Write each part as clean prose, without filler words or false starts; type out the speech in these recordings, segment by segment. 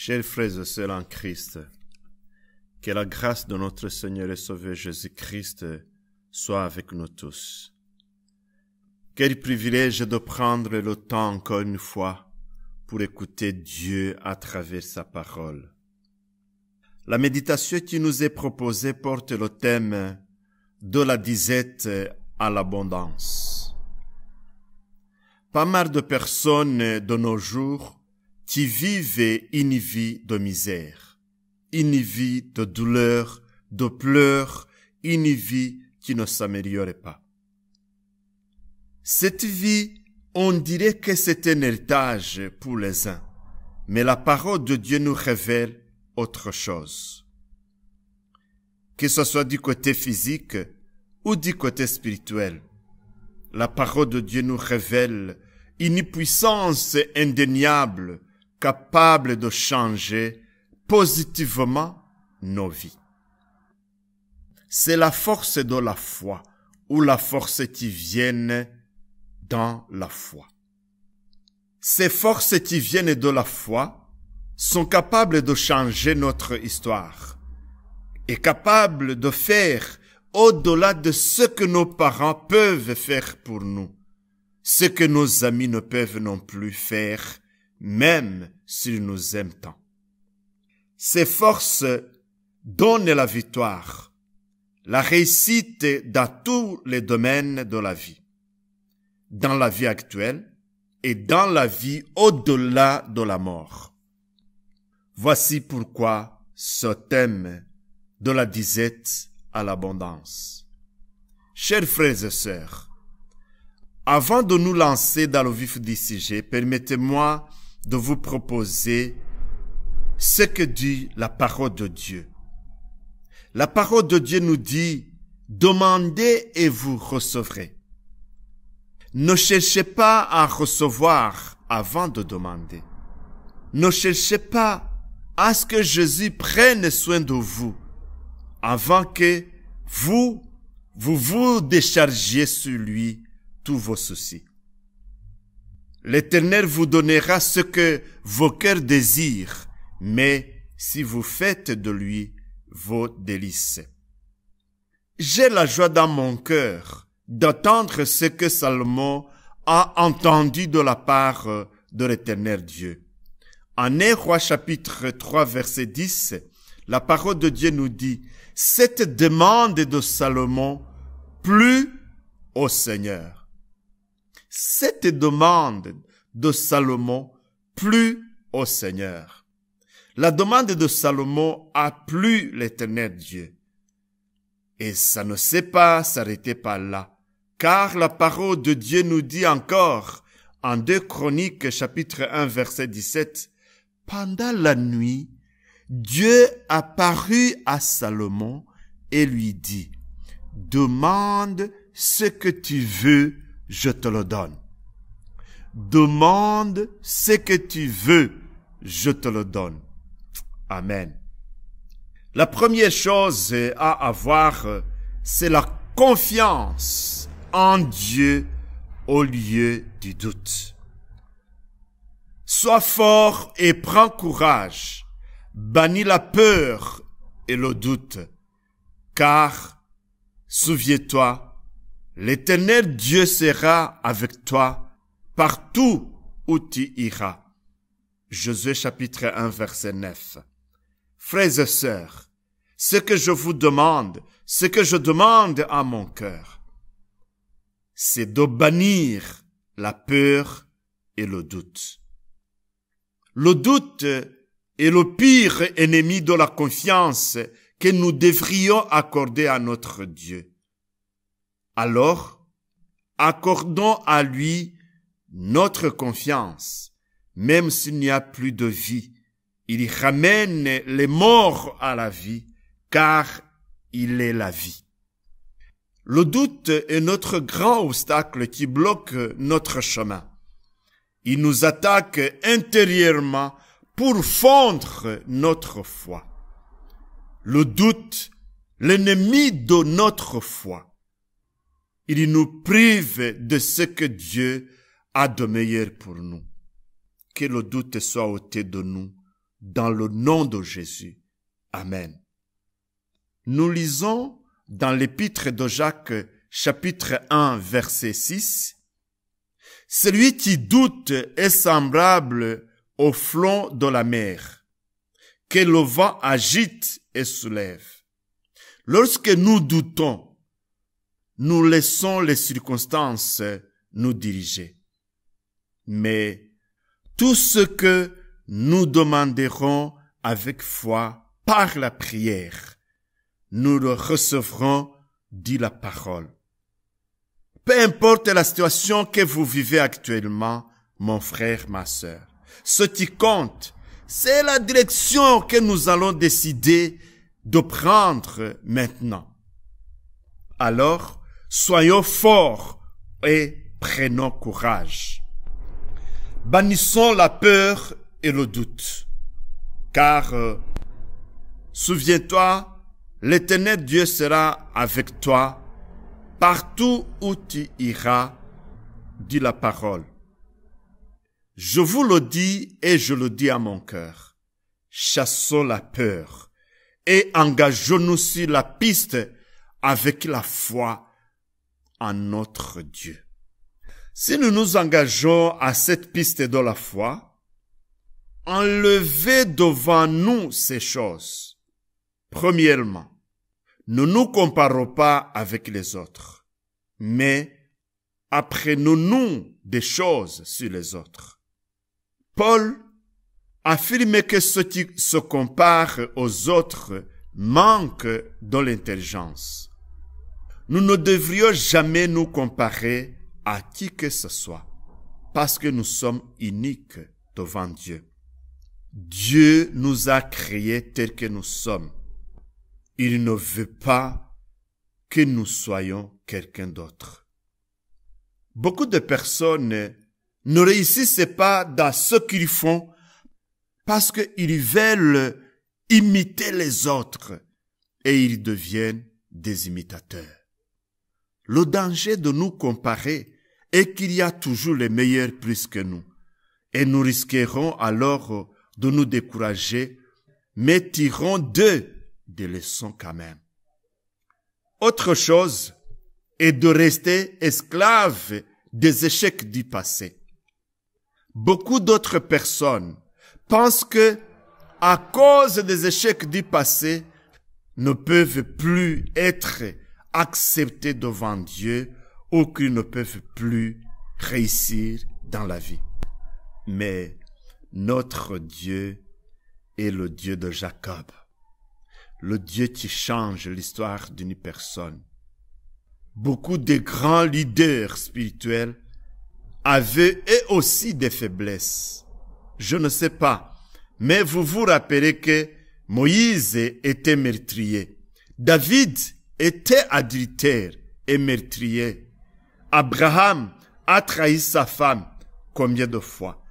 Chers frères et sœurs en Christ, que la grâce de notre Seigneur et Sauveur Jésus-Christ soit avec nous tous. Quel privilège de prendre le temps encore une fois pour écouter Dieu à travers sa parole. La méditation qui nous est proposée porte le thème de la disette à l'abondance. Pas mal de personnes de nos jours qui vivent une vie de misère, une vie de douleur, de pleurs, une vie qui ne s'améliore pas. Cette vie, on dirait que c'est un héritage pour les uns, mais la parole de Dieu nous révèle autre chose. Que ce soit du côté physique ou du côté spirituel, la parole de Dieu nous révèle une puissance indéniable capable de changer positivement nos vies. C'est la force de la foi ou la force qui vient dans la foi. Ces forces qui viennent de la foi sont capables de changer notre histoire et capables de faire au-delà de ce que nos parents peuvent faire pour nous, ce que nos amis ne peuvent non plus faire, même s'ils nous aiment tant. Ces forces donnent la victoire, la réussite dans tous les domaines de la vie, dans la vie actuelle et dans la vie au-delà de la mort. Voici pourquoi ce thème de la disette à l'abondance. Chers frères et sœurs, avant de nous lancer dans le vif du sujet, permettez-moi de vous proposer ce que dit la parole de Dieu. La parole de Dieu nous dit « Demandez et vous recevrez ». Ne cherchez pas à recevoir avant de demander. Ne cherchez pas à ce que Jésus prenne soin de vous avant que vous déchargiez sur lui tous vos soucis. L'Éternel vous donnera ce que vos cœurs désirent, mais si vous faites de lui vos délices. J'ai la joie dans mon cœur d'entendre ce que Salomon a entendu de la part de l'Éternel Dieu. En 1 Roi chapitre 3 verset 10, la parole de Dieu nous dit « Cette demande de Salomon plut au Seigneur. » Cette demande de Salomon plut au Seigneur. La demande de Salomon a plu l'Éternel Dieu. Et ça ne s'est pas s'arrêter par là, car la parole de Dieu nous dit encore, en 2 Chroniques chapitre 1 verset 17, « Pendant la nuit, Dieu apparut à Salomon et lui dit, « Demande ce que tu veux, je te le donne. Demande ce que tu veux, je te le donne. » Amen. La première chose à avoir, c'est la confiance en Dieu au lieu du doute. Sois fort et prends courage. Bannis la peur et le doute, car, souviens-toi, l'Éternel Dieu sera avec toi partout où tu iras. Josué chapitre 1 verset 9. Frères et sœurs, ce que je vous demande, ce que je demande à mon cœur, c'est de bannir la peur et le doute. Le doute est le pire ennemi de la confiance que nous devrions accorder à notre Dieu. Alors, accordons à lui notre confiance, même s'il n'y a plus de vie. Il ramène les morts à la vie, car il est la vie. Le doute est notre grand obstacle qui bloque notre chemin. Il nous attaque intérieurement pour fondre notre foi. Le doute, l'ennemi de notre foi. Il nous prive de ce que Dieu a de meilleur pour nous. Que le doute soit ôté de nous dans le nom de Jésus. Amen. Nous lisons dans l'épître de Jacques, chapitre 1, verset 6, « Celui qui doute est semblable au flot de la mer, que le vent agite et soulève. Lorsque nous doutons, nous laissons les circonstances nous diriger. Mais tout ce que nous demanderons avec foi par la prière, nous le recevrons, dit la parole. » Peu importe la situation que vous vivez actuellement, mon frère, ma sœur, ce qui compte, c'est la direction que nous allons décider de prendre maintenant. Alors, soyons forts et prenons courage. Bannissons la peur et le doute, car, souviens-toi, l'Éternel Dieu sera avec toi partout où tu iras, dit la parole. Je vous le dis et je le dis à mon cœur. Chassons la peur et engageons-nous sur la piste avec la foi en notre Dieu. Si nous nous engageons à cette piste de la foi, enlevez devant nous ces choses. Premièrement, ne nous comparons pas avec les autres, mais apprenons-nous des choses sur les autres. Paul affirme que ceux qui se comparent aux autres manquent de l'intelligence. Nous ne devrions jamais nous comparer à qui que ce soit, parce que nous sommes uniques devant Dieu. Dieu nous a créés tels que nous sommes. Il ne veut pas que nous soyons quelqu'un d'autre. Beaucoup de personnes ne réussissent pas dans ce qu'ils font parce qu'ils veulent imiter les autres et ils deviennent des imitateurs. Le danger de nous comparer est qu'il y a toujours les meilleurs plus que nous et nous risquerons alors de nous décourager, mais tirons d'eux des leçons quand même. Autre chose est de rester esclave des échecs du passé. Beaucoup d'autres personnes pensent que, à cause des échecs du passé, ne peuvent plus être acceptés devant Dieu ou qu'ils ne peuvent plus réussir dans la vie. Mais notre Dieu est le Dieu de Jacob, le Dieu qui change l'histoire d'une personne. Beaucoup de grands leaders spirituels avaient eux aussi des faiblesses. Je ne sais pas, mais vous vous rappelez que Moïse était meurtrier. David était adultère et meurtrier. Abraham a trahi sa femme combien de fois?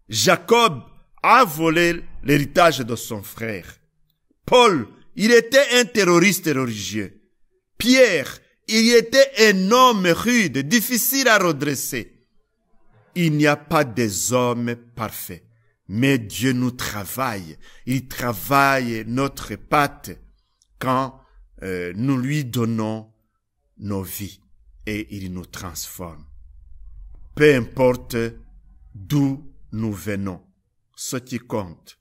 Jacob a volé l'héritage de son frère. Paul, il était un terroriste religieux. Pierre, il était un homme rude, difficile à redresser. Il n'y a pas des hommes parfaits, mais Dieu nous travaille. Il travaille notre patte quand nous lui donnons nos vies et il nous transforme. Peu importe d'où nous venons, ce qui compte,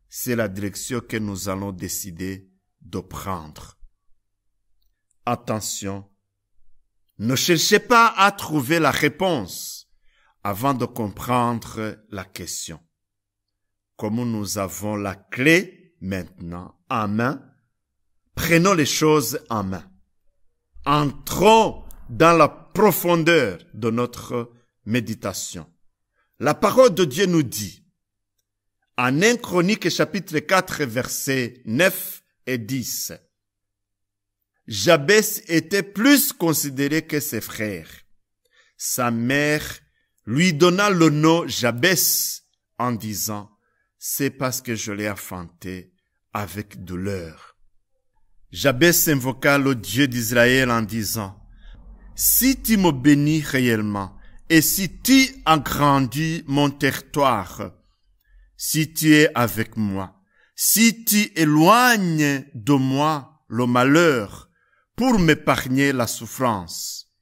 c'est la direction que nous allons décider de prendre. Attention, ne cherchez pas à trouver la réponse avant de comprendre la question. Comme nous avons la clé maintenant en main, prenons les choses en main. Entrons dans la profondeur de notre méditation. La parole de Dieu nous dit, en 1 Chronique chapitre 4 versets 9 et 10, Jabès était plus considéré que ses frères. Sa mère lui donna le nom Jabès en disant, c'est parce que je l'ai enfanté avec douleur. Jabès invoqua le Dieu d'Israël en disant, si tu me bénis réellement, et si tu agrandis mon territoire, si tu es avec moi, si tu éloignes de moi le malheur pour m'épargner la souffrance.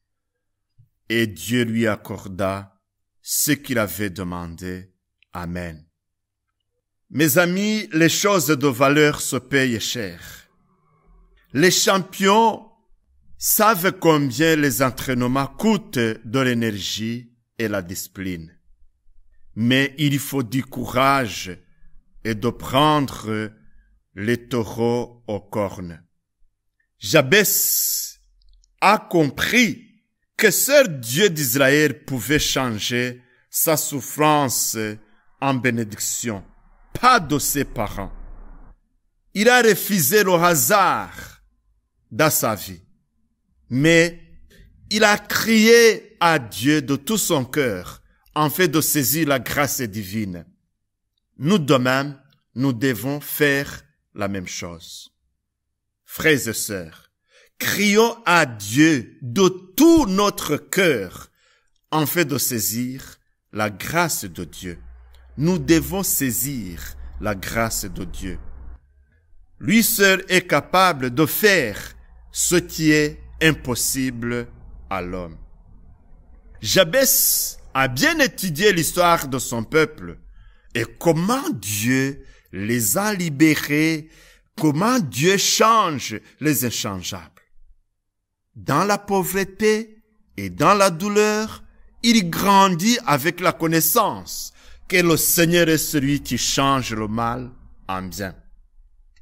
Et Dieu lui accorda ce qu'il avait demandé. Amen. Mes amis, les choses de valeur se payent cher. Les champions savent combien les entraînements coûtent de l'énergie et la discipline. Mais il faut du courage et de prendre les taureaux aux cornes. Jabès a compris que seul Dieu d'Israël pouvait changer sa souffrance en bénédiction, pas de ses parents. Il a refusé le hasard dans sa vie, mais il a crié à Dieu de tout son cœur en fait de saisir la grâce divine. Nous de même, nous devons faire la même chose. Frères et sœurs, crions à Dieu de tout notre cœur en fait de saisir la grâce de Dieu. Nous devons saisir la grâce de Dieu. Lui seul est capable de faire ce qui est impossible à l'homme. Jabès a bien étudié l'histoire de son peuple et comment Dieu les a libérés, comment Dieu change les inchangeables. Dans la pauvreté et dans la douleur, il grandit avec la connaissance que le Seigneur est celui qui change le mal en bien.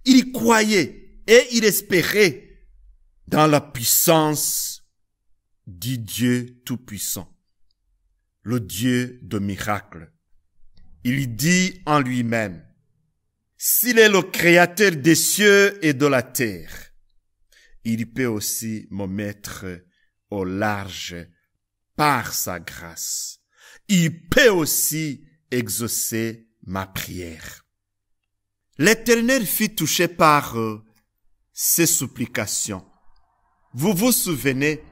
Il croyait et il espérait dans la puissance du Dieu Tout-Puissant, le Dieu de miracles. Il dit en lui-même, « S'il est le créateur des cieux et de la terre, il peut aussi me mettre au large par sa grâce. Il peut aussi exaucer ma prière. » L'Éternel fut touché par ses supplications. Vous vous souvenez,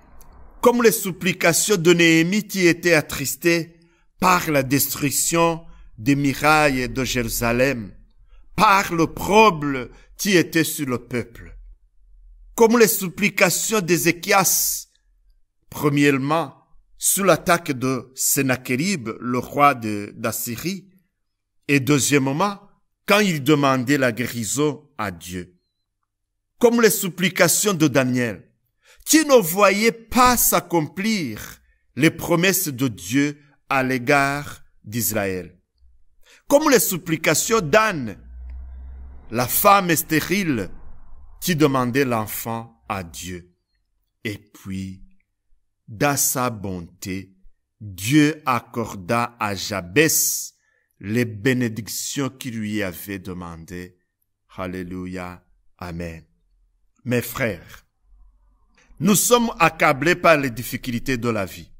comme les supplications de Néhémie qui étaient attristées par la destruction des murailles de Jérusalem, par l'opprobre qui était sur le peuple. Comme les supplications d'Ézéchias, premièrement, sous l'attaque de Sennacherib, le roi d'Assyrie, et deuxièmement, quand il demandait la guérison à Dieu. Comme les supplications de Daniel, qui ne voyait pas s'accomplir les promesses de Dieu à l'égard d'Israël. Comme les supplications d'Anne, la femme stérile qui demandait l'enfant à Dieu. Et puis, dans sa bonté, Dieu accorda à Jabès les bénédictions qu'il lui avait demandées. Alléluia. Amen. Mes frères, nous sommes accablés par les difficultés de la vie.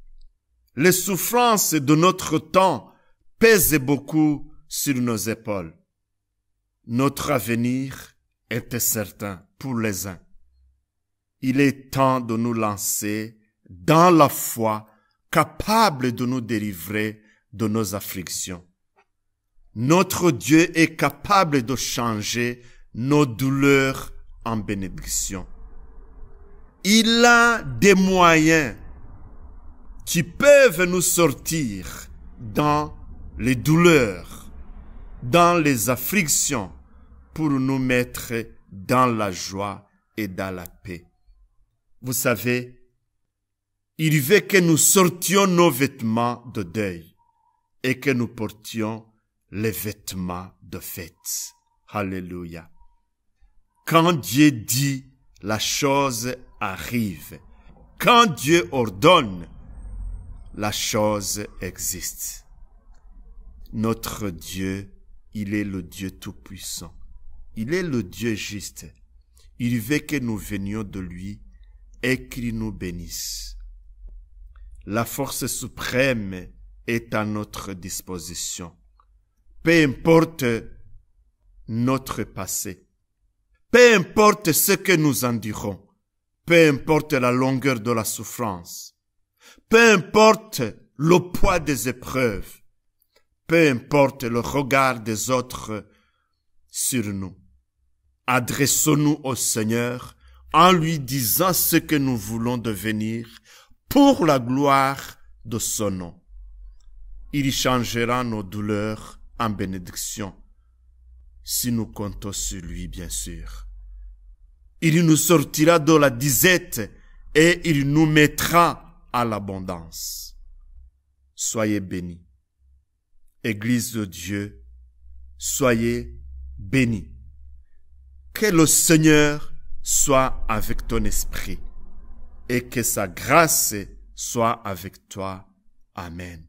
Les souffrances de notre temps pèsent beaucoup sur nos épaules. Notre avenir est certain pour les uns. Il est temps de nous lancer dans la foi, capable de nous délivrer de nos afflictions. Notre Dieu est capable de changer nos douleurs en bénédiction. Il a des moyens qui peuvent nous sortir dans les douleurs, dans les afflictions, pour nous mettre dans la joie et dans la paix. Vous savez, il veut que nous sortions nos vêtements de deuil et que nous portions les vêtements de fête. Alléluia. Quand Dieu dit, la chose arrive. Quand Dieu ordonne, la chose existe. Notre Dieu, il est le Dieu tout-puissant. Il est le Dieu juste. Il veut que nous venions de lui et qu'il nous bénisse. La force suprême est à notre disposition. Peu importe notre passé. Peu importe ce que nous endurons. Peu importe la longueur de la souffrance. Peu importe le poids des épreuves. Peu importe le regard des autres sur nous. Adressons-nous au Seigneur en lui disant ce que nous voulons devenir pour la gloire de son nom. Il changera nos douleurs en bénédiction, si nous comptons sur lui, bien sûr. Il nous sortira de la disette et il nous mettra à l'abondance. Soyez bénis. Église de Dieu, soyez bénis. Que le Seigneur soit avec ton esprit et que sa grâce soit avec toi. Amen.